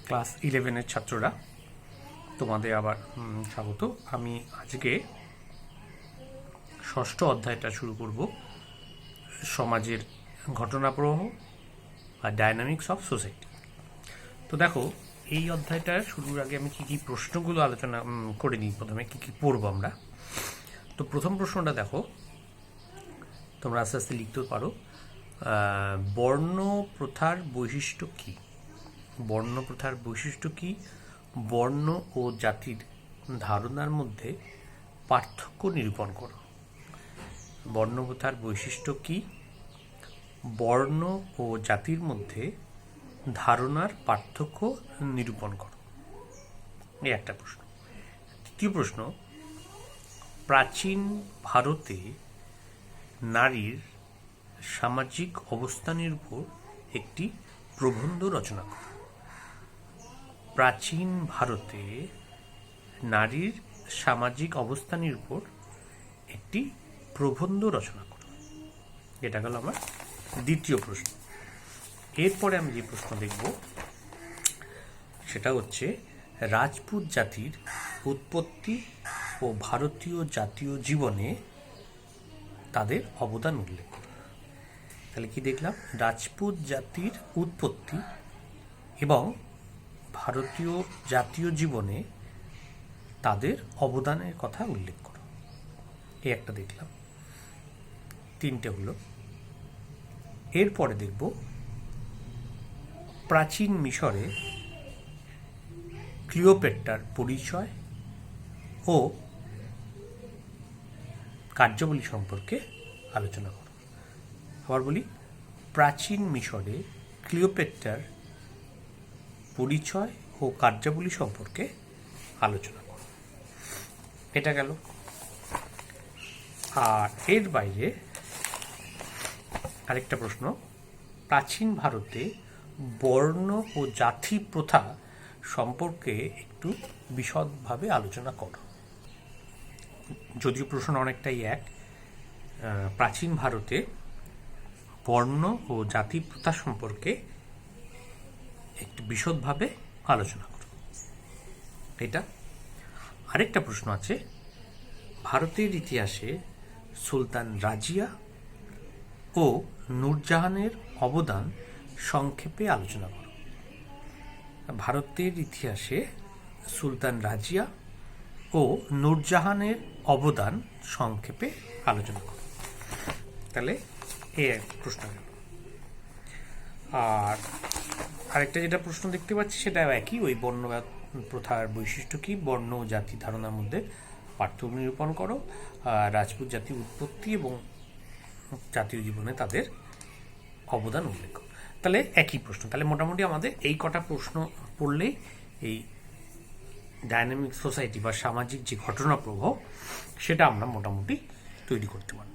Class 11-এর ছাত্ররা, তোমাদের আবার স্বাগত। আমি আজকে ষষ্ঠ অধ্যায়টা শুরু করব, সমাজের ঘটনাপ্রবাহ বা ডায়নামিক্স অফ সোসাইটি। তো দেখো, এই অধ্যায়টা শুরুর আগে আমি কী কী প্রশ্নগুলো আলোচনা করে নিই। প্রথমে কী কী পড়ব আমরা। তো প্রথম প্রশ্নটা দেখো, তোমরা আস্তে আস্তে লিখতে পারো। বর্ণ প্রথার বৈশিষ্ট্য কী? বর্ণ প্রথার বৈশিষ্ট্য কী? বর্ণ ও জাতির ধারণার মধ্যে পার্থক্য নিরূপণ করো। বর্ণ প্রথার বৈশিষ্ট্য কী? বর্ণ ও জাতির মধ্যে ধারণার পার্থক্য নিরূপণ করো। এই একটা প্রশ্ন। দ্বিতীয় প্রশ্ন, প্রাচীন ভারতে নারীর সামাজিক অবস্থানের উপর একটি প্রবন্ধ রচনা করো। প্রাচীন ভারতে নারীর সামাজিক অবস্থানের উপর একটি প্রবন্ধ রচনা করো। এটা গেল আমার দ্বিতীয় প্রশ্ন। এরপরে আমি যে প্রশ্ন দেখব সেটা হচ্ছে রাজপুত জাতির উৎপত্তি ও ভারতীয় জাতীয় জীবনে তাদের অবদান উল্লেখ করো। তাহলে কি দেখলাম? রাজপুত জাতির উৎপত্তি এবং ভারতীয় জাতীয় জীবনে তাদের অবদানের কথা উল্লেখ করো। এই একটা দেখলাম, তিনটে হলো। এরপরে দেখব প্রাচীন মিশরে ক্লিওপেট্রার পরিচয় ও কার্যাবলী সম্পর্কে আলোচনা করো। আবার বলি, প্রাচীন মিশরে ক্লিওপেট্রার পরিচয় ও কার্যাবলী সম্পর্কে আলোচনা করো। এটা গেল। আর এর বাইরে আরেকটা প্রশ্ন, প্রাচীন ভারতে বর্ণ ও জাতি প্রথা সম্পর্কে একটু বিশদভাবে আলোচনা করো। যদিও প্রশ্ন অনেকটাই এক। প্রাচীন ভারতে বর্ণ ও জাতি প্রথা সম্পর্কে একটু বিশদভাবে আলোচনা করো। এটা। আরেকটা প্রশ্ন আছে, ভারতের ইতিহাসে সুলতান রাজিয়া ও নূরজাহানের অবদান সংক্ষেপে আলোচনা করো। ভারতের ইতিহাসে সুলতান রাজিয়া ও নূরজাহানের অবদান সংক্ষেপে আলোচনা করো। তাহলে এই প্রশ্ন গেল। আর আরেকটা যেটা প্রশ্ন দেখতে পাচ্ছি সেটা একই, ওই বর্ণ প্রথার বৈশিষ্ট্য কী, বর্ণ ও জাতি ধারণার মধ্যে পার্থক্য নিরূপণ করো, রাজপুত জাতির উৎপত্তি এবং জাতীয় জীবনে তাদের অবদান উল্লেখ করো। তাহলে একই প্রশ্ন। তাহলে মোটামুটি আমাদের এই কটা প্রশ্ন পড়লেই এই ডায়নামিক সোসাইটি বা সামাজিক যে ঘটনা প্রবাহ সেটা আমরা মোটামুটি তৈরি করতে পারব।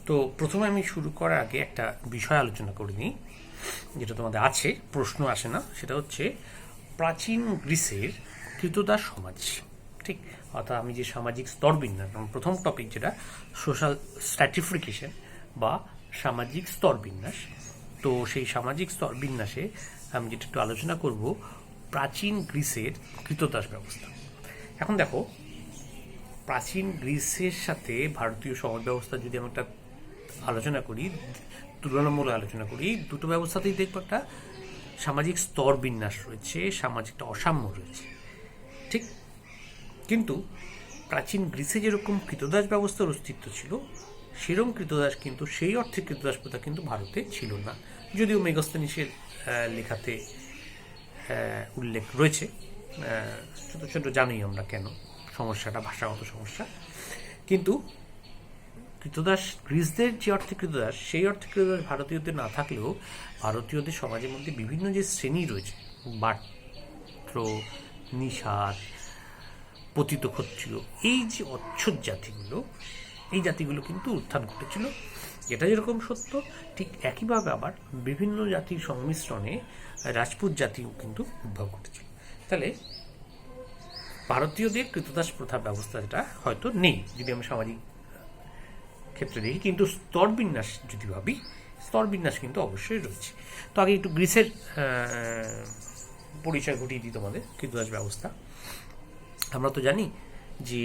তো প্রথমে আমি শুরু করার আগে একটা বিষয় আলোচনা করে নিই, যেটা তোমাদের আছে, প্রশ্ন আসে না। সেটা হচ্ছে প্রাচীন গ্রিসের কৃতদাস সমাজ। ঠিক, অর্থাৎ আমি যে সামাজিক স্তরবিন্যাস, প্রথম টপিক যেটা সোশ্যাল স্ট্র্যাটিফিকেশন বা সামাজিক স্তরবিন্যাস। তো সেই সামাজিক স্তরবিন্যাসে আমি যেটা একটু আলোচনা করব প্রাচীন গ্রিসের কৃতদাস ব্যবস্থা। এখন দেখো, প্রাচীন গ্রিসের সাথে ভারতীয় সমাজ ব্যবস্থা যদি আমি একটা আলোচনা করি, তুলনামূলক আলোচনা করি, দুটো ব্যবস্থাতেই দেখবো একটা সামাজিক স্তর বিন্যাস রয়েছে, সামাজিক একটা অসাম্য রয়েছে। ঠিক, কিন্তু প্রাচীন গ্রিসে যেরকম কৃতদাস ব্যবস্থার অস্তিত্ব ছিল, সেরকম কৃতদাস কিন্তু সেই অর্থে কৃতদাস প্রথা কিন্তু ভারতে ছিল না। যদিও মেগস্থানিসের লেখাতে উল্লেখ রয়েছে, ছোটো ছোটো জানি আমরা কেন সমস্যাটা, ভাষাগত সমস্যা। কিন্তু কৃতদাস গ্রিসদের যে অর্থে কৃতদাস, সেই অর্থে কৃতদাস ভারতীয়দের না থাকলেও ভারতীয়দের সমাজের মধ্যে বিভিন্ন যে শ্রেণী রয়েছে, বাট্র, নিষাদ, পতিত ক্ষত্রিয়, এই যে অচ্ছুত জাতিগুলো, এই জাতিগুলো কিন্তু উত্থান ঘটেছিল। এটা যেরকম সত্য, ঠিক একইভাবে আবার বিভিন্ন জাতির সংমিশ্রণে রাজপুত জাতিও কিন্তু উদ্ভব ঘটেছিল। তাহলে ভারতীয়দের কৃতদাস প্রথা ব্যবস্থাটা হয়তো নেই যদি আমি সামাজিক ক্ষেত্রে দেখি, কিন্তু স্তরবিন্যাস যদি ভাবি, স্তরবিন্যাস কিন্তু অবশ্যই রয়েছে। তো আগে একটু গ্রিসের পরিচয় ঘটিয়ে দিই তোমাদের কৃতদাস ব্যবস্থা। আমরা তো জানি যে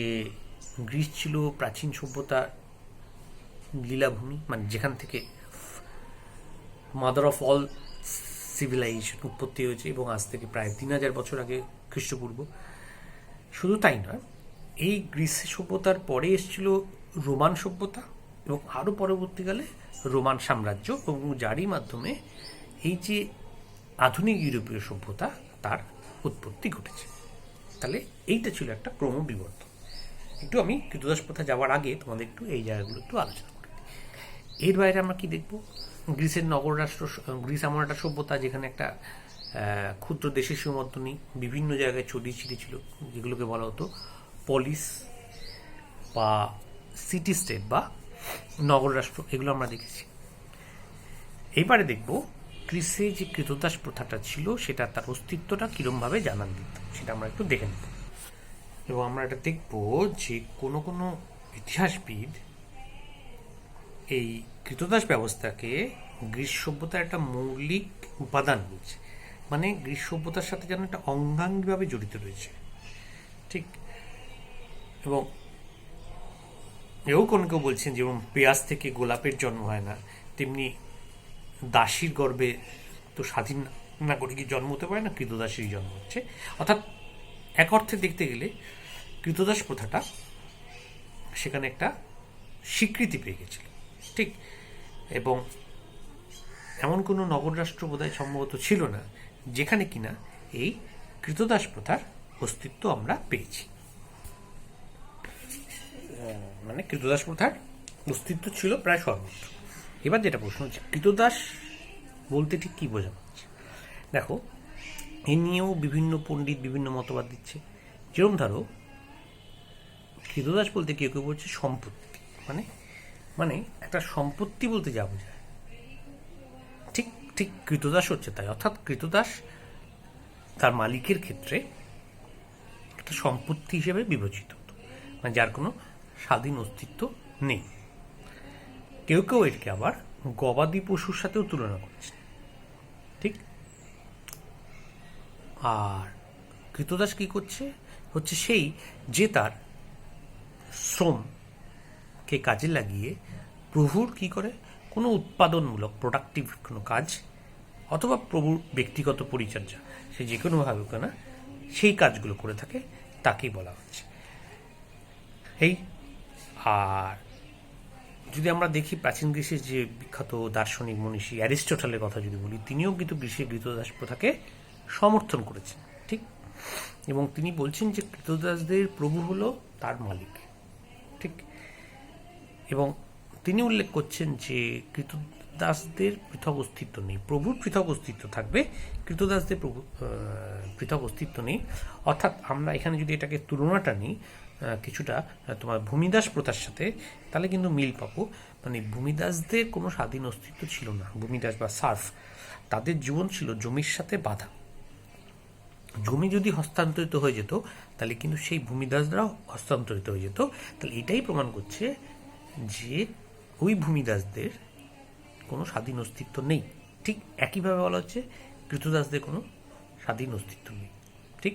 গ্রিস ছিল প্রাচীন সভ্যতার লীলাভূমি, মানে যেখান থেকে মাদার অফ অল সিভিলাইজেশন উৎপত্তি হয়েছে, এবং আজ থেকে প্রায় 3000 বছর আগে খ্রিস্টপূর্ব। শুধু তাই নয়, এই গ্রিস সভ্যতার পরে এসেছিল রোমান সভ্যতা, এবং আরও পরবর্তীকালে রোমান সাম্রাজ্য, এবং যারই মাধ্যমে এই যে আধুনিক ইউরোপীয় সভ্যতা তার উৎপত্তি ঘটেছে। তাহলে এইটা ছিল একটা ক্রমবিবর্তন। একটু আমি কৃতদাস প্রথা যাওয়ার আগে তোমাদের একটু এই জায়গাগুলো একটু আলোচনা করি। এর বাইরে আমরা কি দেখব, গ্রিসের নগর রাষ্ট্র, গ্রিস এমন একটা সভ্যতা যেখানে একটা ক্ষুদ্র দেশের সীমাবদ্ধ নেই, বিভিন্ন জায়গায় ছড়িয়ে ছিটিয়ে ছিল, যেগুলোকে বলা হতো পলিস বা সিটি স্টেট বা নগর রাষ্ট্র, এগুলো আমরা দেখেছি। এইবারে দেখব গ্রিসে যে কৃতদাস প্রথাটা ছিল সেটা তার অস্তিত্বটা কীরমভাবে জানান দিত, সেটা আমরা একটু দেখে নেব। এবং আমরা এটা দেখব যে কোনো কোনো ইতিহাসবিদ এই কৃতদাস ব্যবস্থাকে গ্রিস সভ্যতার একটা মৌলিক উপাদান বলছে, মানে গ্রিস সভ্যতার সাথে যেন একটা অঙ্গাঙ্গিভাবে জড়িত রয়েছে, ঠিক। এবং এও কোনো কেউ বলছেন যেমন পেঁয়াজ থেকে গোলাপের জন্ম হয় না, তেমনি দাসীর গর্ভে তো স্বাধীন নাগরিকের জন্ম হতে পারে না, কৃতদাসেরই জন্ম হচ্ছে। অর্থাৎ এক অর্থে দেখতে গেলে কৃতদাস প্রথাটা সেখানে একটা স্বীকৃতি পেয়ে গেছিল, ঠিক। এবং এমন কোনো নগর রাষ্ট্র বোধহয় সম্ভবত ছিল না যেখানে কিনা এই কৃতদাস প্রথার অস্তিত্ব আমরা পেয়েছি। মানে কৃতদাস প্রথার অস্তিত্ব ছিল প্রায় সর্বত্র। এবার যেটা প্রশ্ন হচ্ছে, কৃতদাস বলতে ঠিক কী বোঝানো হচ্ছে? দেখো, এ নিয়েও বিভিন্ন পণ্ডিত বিভিন্ন মতবাদ দিচ্ছে। যেরকম ধরো, কৃতদাস বলতে কেউ কেউ বলছে সম্পত্তি, মানে মানে একটা সম্পত্তি বলতে যা বোঝায়, ঠিক ঠিক কৃতদাস হচ্ছে তাই। অর্থাৎ কৃতদাস তার মালিকের ক্ষেত্রে একটা সম্পত্তি হিসেবে বিবেচিত হতো, মানে যার কোনো স্বাধীন অস্তিত্ব নেই। কেউ কেউ এটাকে আবার গবাদি পশুর সাথেও তুলনা করছে, ঠিক। আর কৃতদাস কি করছে, হচ্ছে সেই যে তার শ্রমকে কাজে লাগিয়ে প্রভুর কি করে কোনো উৎপাদনমূলক প্রোডাক্টিভ কোনো কাজ, অথবা প্রভুর ব্যক্তিগত পরিচর্যা, সে যে কোনোভাবে হোক না, সেই কাজগুলো করে থাকে, তাকেই বলা হচ্ছে এই। আর যদি আমরা দেখি প্রাচীন গ্রিসের যে বিখ্যাত দার্শনিক মনীষী অ্যারিস্টটলের কথা যদি বলি, তিনিও কিন্তু গ্রিসের কৃতদাস প্রথাকে সমর্থন করেছেন, ঠিক। এবং তিনি বলছেন যে কৃতদাসদের প্রভু হলো তার মালিক, ঠিক। এবং তিনি উল্লেখ করছেন যে কৃতদাসদের পৃথক অস্তিত্ব নেই, প্রভুর পৃথক অস্তিত্ব থাকবে, কৃতদাসদের পৃথক অস্তিত্ব নেই। অর্থাৎ আমরা এখানে যদি এটাকে তুলনাটা নিই কিছুটা তোমার ভূমিদাস প্রথার সাথে, তাহলে কিন্তু মিল পাবো। মানে ভূমিদাসদের কোনো স্বাধীন অস্তিত্ব ছিল না। ভূমিদাস বা সার্ফ, তাদের জীবন ছিল জমির সাথে বাঁধা। জমি যদি হস্তান্তরিত হয়ে যেত, তাহলে কিন্তু সেই ভূমিদাসরাও হস্তান্তরিত হয়ে যেত। তাহলে এটাই প্রমাণ করছে যে ওই ভূমিদাসদের কোনো স্বাধীন অস্তিত্ব নেই। ঠিক একইভাবে বলা হচ্ছে কৃতদাসদের কোনো স্বাধীন অস্তিত্ব নেই, ঠিক।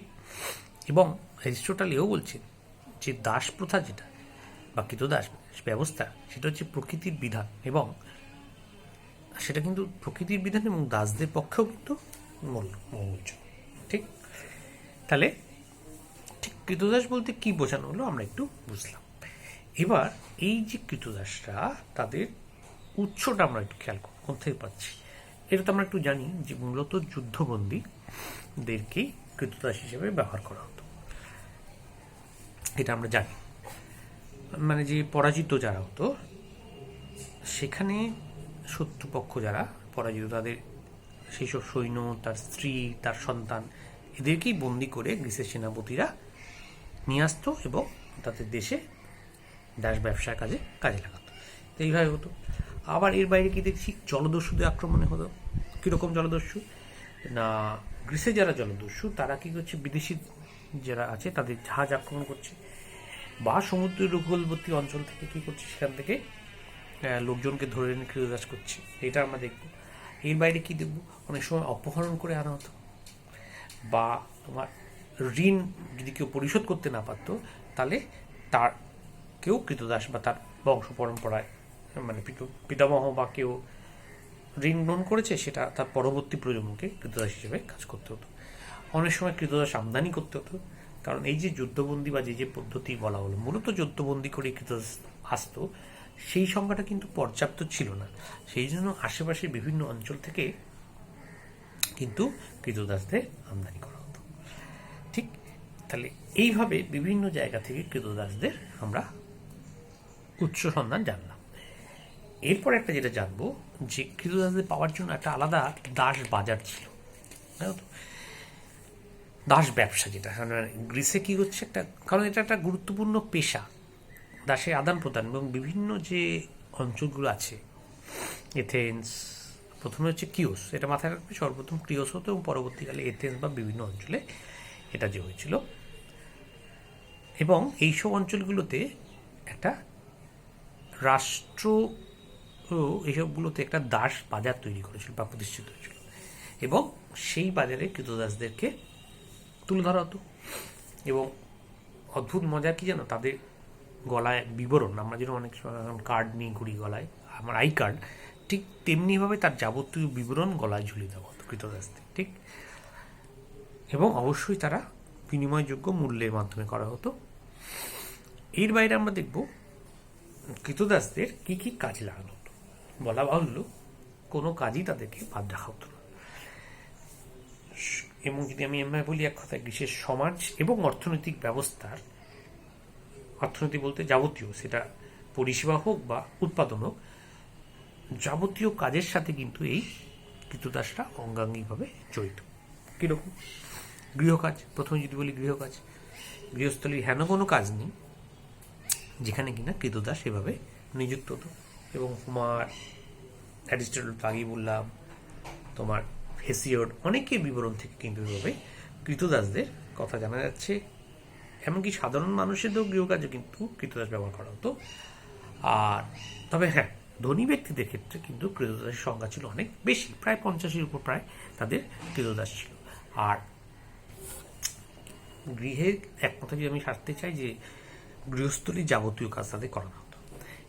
এবং অ্যারিস্টটল এও বলছেন যে দাস প্রথা যেটা বা কৃতদাস ব্যবস্থা, সেটা হচ্ছে প্রকৃতির বিধান, এবং সেটা কিন্তু প্রকৃতির বিধান এবং দাসদের পক্ষেও কিন্তু মঙ্গলজনক, ঠিক। তাহলে ঠিক কৃতদাস বলতে কি বোঝানো হলো আমরা একটু বুঝলাম। এবার এই যে কৃতদাসরা, তাদের উৎসটা আমরা একটু খেয়াল করব, কোন থেকে পাচ্ছি। এটা তো আমরা একটু জানি যে মূলত যুদ্ধবন্দীদেরকেই কৃতদাস হিসেবে ব্যবহার করা হতো, এটা আমরা জানি। মানে যে পরাজিত যারা হতো, সেখানে শত্রুপক্ষ যারা পরাজিত, তাদের সেই সব সৈন্য, তার স্ত্রী, তার সন্তান, এদেরকেই বন্দি করে গ্রিসের সেনাপতিরা নিয়ে আসতো এবং তাদের দেশে দাস ব্যবসার কাজে লাগাতো। তো এইভাবে হতো। আবার এর বাইরে কি দেখছি, জলদস্যুদের আক্রমণে হতো। কীরকম জলদস্যু না, গ্রিসে যারা জলদস্যু তারা কি করছে, বিদেশি যারা আছে তাদের জাহাজ আক্রমণ করছে, বা সমুদ্রের উপকূলবর্তী অঞ্চল থেকে কি করছে, সেখান থেকে লোকজনকে ধরে এনে কৃতদাস করছে, এটা আমরা দেখব। এর বাইরে কি দেখব, অনেক সময় অপহরণ করে আনা হতো, বা তোমার ঋণ যদি কেউ পরিশোধ করতে না পারতো, তাহলে তার কেউ কৃতদাস বা তার বংশ পরম্পরায় মানে পিতামহ বা কেউ ঋণ গ্রহণ করেছে, সেটা তার পরবর্তী প্রজন্মকে কৃতদাস হিসেবে কাজ করতে হতো। অনেক সময় কৃতদাস আমদানি করতে হতো, কারণ এই যে যুদ্ধবন্দী বা যে পদ্ধতি বলা হলো, মূলত যুদ্ধবন্দী করে কৃতদাস আসতো, সেই সংখ্যাটা কিন্তু পর্যাপ্ত ছিল না। সেই জন্য আশেপাশের বিভিন্ন অঞ্চল থেকে কিন্তু কৃতদাসদের আমদানি করা হতো। ঠিক, তাহলে এইভাবে বিভিন্ন জায়গা থেকে কৃতদাসদের আমরা উৎস সন্ধান জানলাম। এরপর একটা যেটা জানবো, যে কৃতদাসদের পাওয়ার জন্য একটা আলাদা দাস বাজার ছিল, দাস ব্যবসা, যেটা গ্রিসে কি হচ্ছে একটা, কারণ এটা একটা গুরুত্বপূর্ণ পেশা, দাসের আদান প্রদান। এবং বিভিন্ন যে অঞ্চলগুলো আছে, এথেন্স, প্রথমে হচ্ছে কিওস, এটা মাথায় রাখবে, সর্বপ্রথম কিওস হতো এবং পরবর্তীকালে এথেন্স বা বিভিন্ন অঞ্চলে এটা যে হয়েছিল। এবং এইসব অঞ্চলগুলোতে একটা রাষ্ট্র এইসবগুলোতে একটা দাস বাজার তৈরি করেছিল বা প্রতিষ্ঠিত হয়েছিল, এবং সেই বাজারে কৃতদাসদেরকে তুলে ধরা হতো। এবং অদ্ভুত মজা কি জানো, তাদের গলায় বিবরণ, আমরা যেরকম অনেক কার্ড নিয়ে ঘুরি গলায়, আমার আই কার্ড, ঠিক তেমনিভাবে তার যাবতীয় বিবরণ গলায় ঝুলিয়ে দেওয়া হতো কৃতদাসদের। ঠিক, এবং অবশ্যই তারা বিনিময়যোগ্য মূল্যের মাধ্যমে করা হতো। এর বাইরে আমরা দেখব কৃতদাসদের কি কি কাজে লাগানো হতো। বলা বাহুল্য, কোনো কাজই তাদেরকে বাদ রাখা হতো না। এবং যদি আমি এমনি বলি এক কথায়, গ্রিসের সমাজ এবং অর্থনৈতিক ব্যবস্থার, অর্থনীতি বলতে যাবতীয়, সেটা পরিষেবা হোক বা উৎপাদন হোক, যাবতীয় কাজের সাথে কিন্তু এই কৃতদাসরা অঙ্গাঙ্গিভাবে জড়িত। কীরকম? গৃহকাজ, প্রথমে যদি বলি গৃহকাজ, গৃহস্থলীর হেন কোনো কাজ নেই যেখানে কিনা কৃতদাস এভাবে নিযুক্ত হতো। এবং তোমার অ্যারিস্টটল তো আগেই বললাম, তোমার হেসিওড, অনেকের বিবরণ থেকে কিন্তু এভাবে কৃতদাসদের কথা জানা যাচ্ছে। এমনকি সাধারণ মানুষেরও গৃহকাজে কিন্তু কৃতদাস ব্যবহার করা হতো। আর তবে হ্যাঁ, ধনী ব্যক্তিদের ক্ষেত্রে কিন্তু কৃতদাসের সংখ্যা ছিল অনেক বেশি, প্রায় 50-এর উপর প্রায় তাদের কৃতদাস ছিল। আর গৃহের এক কথা যদি আমি সারতে চাই, যে গৃহস্থলীর যাবতীয় কাজ তাদের করানো হতো।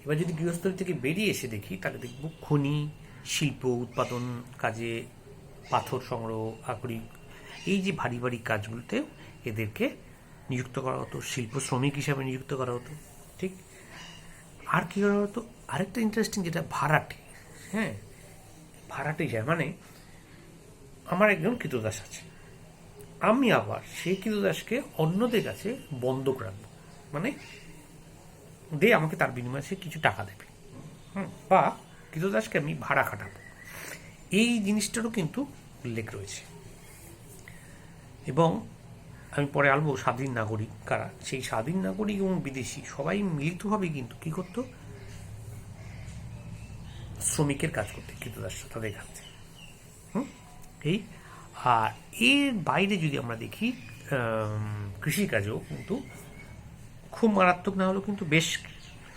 এবার যদি গৃহস্থলী থেকে বেরিয়ে এসে দেখি, তাহলে দেখব খনি, শিল্প উৎপাদন কাজে, পাথর সংগ্রহ, আকরিক, এই যে ভারী ভারী কাজগুলোতেও এদেরকে নিযুক্ত করা হতো, শিল্প শ্রমিক হিসাবে নিযুক্ত করা হতো। ঠিক, আর কী করা হতো, আরেকটা ইন্টারেস্টিং, যেটা ভাড়াটে। হ্যাঁ, ভাড়াটে যায় মানে আমার একজন কৃতদাস আছে, আমি আবার সেই কৃতদাসকে অন্যদের কাছে বন্ধক রাখবো, মানে আমাকে তার বিনিময়ে সে কিছু টাকা দেবে, বা কৃতদাসকে আমি ভাড়া খাটাবো। এই জিনিসটারও কিন্তু উল্লেখ রয়েছে। এবং আমি পরে আনবো স্বাধীন নাগরিক কারা, সেই স্বাধীন নাগরিক এবং বিদেশি সবাই মিলিতভাবে কিন্তু কী করতো, শ্রমিকের কাজ করতে কৃতদাসরা তাদের কাছে। এই আর এর বাইরে যদি আমরা দেখি, কৃষিকাজেও কিন্তু খুব মারাত্মক না হলেও কিন্তু বেশ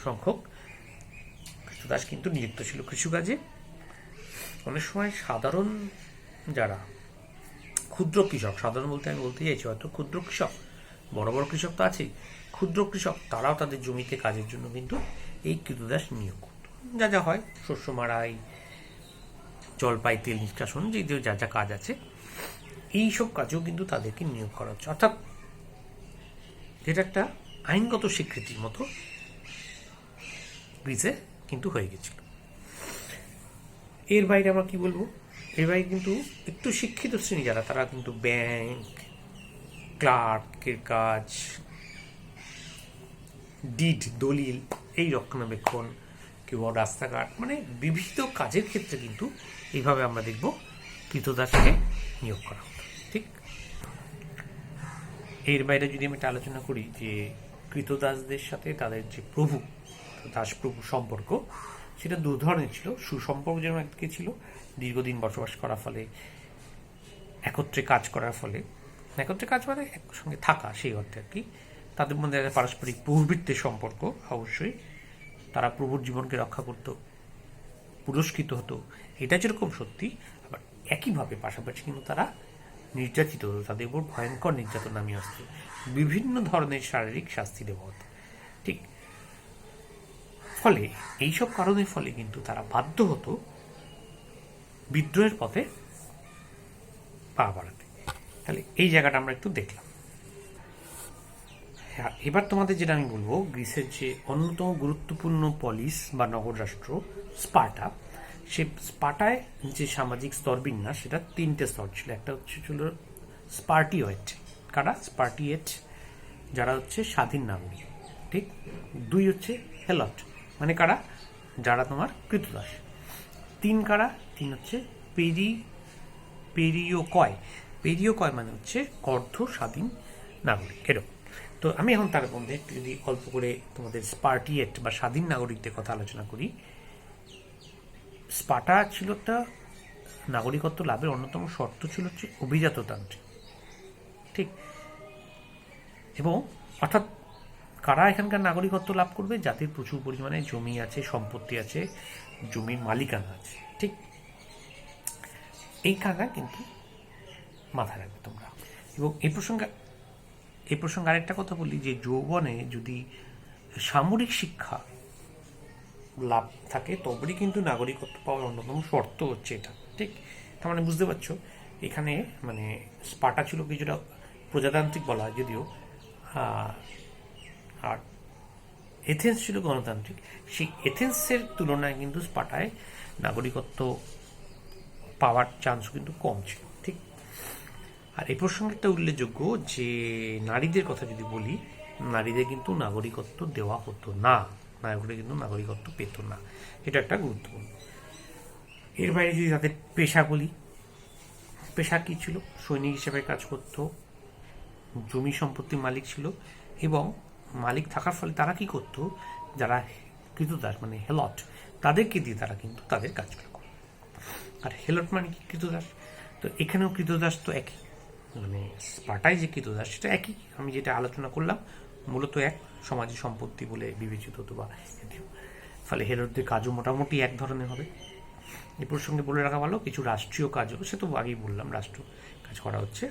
সংখ্যক কৃতদাস কিন্তু নিযুক্ত ছিল কৃষিকাজে। অনেক সময় সাধারণ যারা ক্ষুদ্র কৃষক, সাধারণ বলতে আমি বলতে চাইছি হয়তো ক্ষুদ্র কৃষক, বড় বড় কৃষক তো আছেই, ক্ষুদ্র কৃষক তারাও তাদের জমিতে কাজের জন্য কিন্তু এই কৃতদাস নিয়োগ করত। যা যা হয়, শস্য মাড়াই, জলপাই তেল নিষ্কাশন, যে যা যা কাজ আছে, এইসব কাজেও কিন্তু তাদেরকে নিয়োগ করা হচ্ছে। অর্থাৎ যেটা একটা আইনগত স্বীকৃতির মতো গ্রিসে কিন্তু হয়ে গেছিল। এর বাইরে আমরা কি বলবো, এর বাইরে কিন্তু একটু শিক্ষিত শ্রেণী যারা, তারা কিন্তু ব্যাংক, ক্লার্কের কাজ, ডিড দলিল, এই রক্ষণাবেক্ষণ, কিংবা রাস্তাঘাট, মানে বিভিন্ন কাজের ক্ষেত্রে কিন্তু এইভাবে আমরা দেখব কৃতদাসকে নিয়োগ করা হতো। ঠিক, এর বাইরে যদি আমি একটা আলোচনা করি, যে কৃতদাসদের সাথে তাদের যে প্রভু, দাসপ্রভু সম্পর্ক, সেটা দু ধরনের ছিল। সুসম্পর্ক যেমন একদিকে ছিল, দীর্ঘদিন বসবাস করার ফলে, একত্রে কাজ করার ফলে, একত্রে কাজ মানে একসঙ্গে থাকা, সেই অর্থে আর কি, তাদের মধ্যে একটা পারস্পরিক প্রভুভৃত্যের সম্পর্ক। অবশ্যই তারা প্রভুর জীবনকে রক্ষা করত, পুরস্কৃত হতো, এটা যেরকম সত্যি, আবার একইভাবে পাশাপাশি কিন্তু তারা নির্যাতিত হতো, তাদের উপর ভয়ঙ্কর নির্যাতন নামিয়ে আসতো, বিভিন্ন ধরনের শারীরিক শাস্তি দেওয়া হতো। ঠিক, ফলে এইসব কারণের ফলে কিন্তু তারা বাধ্য হতো বিদ্রোহের পথে পা বাড়াতে। তাহলে এই জায়গাটা আমরা একটু দেখলাম। হ্যাঁ, এবার তোমাদের যেটা আমি বলবো, গ্রিসের যে অন্যতম গুরুত্বপূর্ণ পলিস বা নগর রাষ্ট্র স্পার্টা, সে স্পার্টায় যে সামাজিক স্তরবিন্যাস, সেটা তিনটে স্তর ছিল। একটা ছিল স্পার্টিয়েট। কারা? স্পার্টিয়েট, যারা হচ্ছে স্বাধীন নাগরিক। ঠিক। দুই হচ্ছে হেলট, মানে কারা? যারা তোমার কৃতদাস। তিন কারা? তিন হচ্ছে পেরিওকয়। পেরিওকয় মানে হচ্ছে অর্ধ স্বাধীন নাগরিক, এরকম। তো আমি এখন তার মধ্যে একটু যদি অল্প করে তোমাদের স্পার্টিয়েট বা স্বাধীন নাগরিকদের কথা আলোচনা করি। স্পার্টা ছিল একটা নাগরিকত্ব লাভের অন্যতম শর্ত ছিল হচ্ছে অভিজাততান্ত্রিক। ঠিক। এবং অর্থাৎ কারা এখানকার নাগরিকত্ব লাভ করবে? যাদের প্রচুর পরিমাণে জমি আছে, সম্পত্তি আছে, জমির মালিকানা আছে। ঠিক। এই কারণে কিন্তু মাথায় রাখবে তোমরা। এবং এই প্রসঙ্গে আরেকটা কথা বলি, যে যৌবনে যদি সামরিক শিক্ষা লাভ থাকে তবেই কিন্তু নাগরিকত্ব পাওয়ার অন্যতম শর্ত হচ্ছে এটা। ঠিক। তার মানে বুঝতে পারছো, এখানে মানে স্পার্টা ছিল কিছুটা প্রজাতান্ত্রিক বলা হয় যদিও, আর এথেন্স ছিল গণতান্ত্রিক। সেই এথেন্সের তুলনায় কিন্তু স্পার্টায় নাগরিকত্ব পাওয়ার চান্স কিন্তু কম ছিল। ঠিক। আর এই প্রসঙ্গে একটা উল্লেখযোগ্য যে নারীদের কথা যদি বলি, নারীদের কিন্তু নাগরিকত্ব দেওয়া হতো না, নাগরিক কিন্তু নাগরিকত্ব পেত না। এটা একটা গুরুত্বপূর্ণ। এর বাইরে যদি তাদের পেশা বলি, পেশা কি ছিল? সৈনিক হিসেবে কাজ করত, জমি সম্পত্তির মালিক ছিল, এবং মালিক থাকার ফলে তারা কি করত? যারা কৃতদাস মানে হেলট, তাদেরকে দিয়ে তারা কিন্তু তাদের কাজগুলো করত। আর হেলট মানে কি? কৃতদাস। তো এখানেও কৃতদাস তো একই, মানে স্পার্টায় যে কৃতদাস সেটা একই। আমি যেটা আলোচনা করলাম মূলত এক সমাজের সম্পত্তি বলে বিবেচিত হতো বা এটিও। ফলে হেলটদের কাজও মোটামুটি এক ধরনের হবে। এই প্রসঙ্গে বলে রাখা ভালো, কিছু রাষ্ট্রীয় কাজও, সে তো আগেই বললাম রাষ্ট্র কাজ করা হচ্ছে,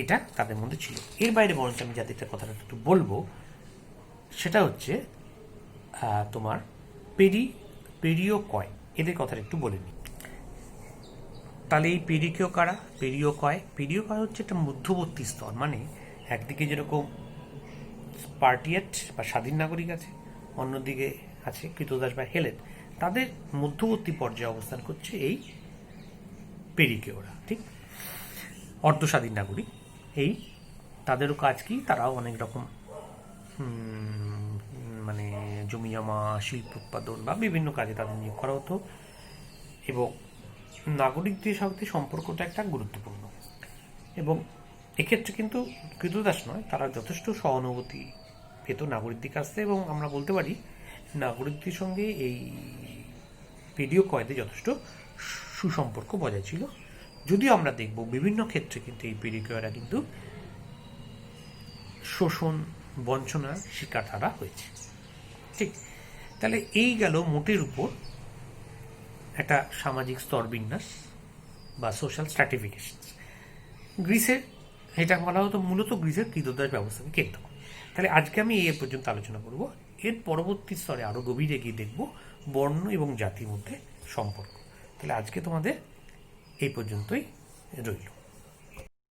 এটা তাদের মধ্যে ছিল। এর বাইরে বরঞ্চ আমি যাদেরটা কথাটা একটু বলবো সেটা হচ্ছে তোমার পেরিওকয়, এদের কথাটা একটু বলে নিই। তাহলে এই পেরিকেও কারা? পেরিওকয় হচ্ছে একটা মধ্যবর্তী স্তর, মানে একদিকে যেরকম স্পার্টিয়েট বা স্বাধীন নাগরিক আছে, অন্যদিকে আছে কৃতদাস বা হেলেট, তাদের মধ্যবর্তী পর্যায়ে অবস্থান করছে এই পেরিকেওরা। ঠিক। অর্ধস্বাধীন নাগরিক। এই তাদেরও কাজ কি? তারাও অনেক রকম মানে জমি জমা, শিল্প উৎপাদন বা বিভিন্ন কাজে তাদের নিয়োগ করা হতো, এবং নাগরিকদের সাথে সম্পর্কটা একটা গুরুত্বপূর্ণ। এবং এক্ষেত্রে কিন্তু কৃতদাস নয়, তারা যথেষ্ট সহানুভূতি পেত নাগরিকদের কাছ থেকে, এবং আমরা বলতে পারি নাগরিকদের সঙ্গে এই পেরিওকয়দের যথেষ্ট সুসম্পর্ক বজায় ছিল। যদিও আমরা দেখব বিভিন্ন ক্ষেত্রে কিন্তু এই পেরিওকয়রা কিন্তু শোষণ, বঞ্চনার শিকার তারা হয়েছে। ঠিক। তাহলে এই গেল মোটের উপর একটা সামাজিক স্তরবিন্যাস বা সোশ্যাল স্ট্র্যাটিফিকেশন। গ্রিসের এটা বলা হতো মূলত গ্রিসের কৃতদাস ব্যবস্থাকে কেন্দ্র করে। তাহলে আজকে আমি এই পর্যন্ত আলোচনা করব। এর পরবর্তী স্তরে আরও গভীরে গিয়ে দেখব বর্ণ এবং জাতির মধ্যে সম্পর্ক। তাহলে আজকে তোমাদের এই পর্যন্তই রইল।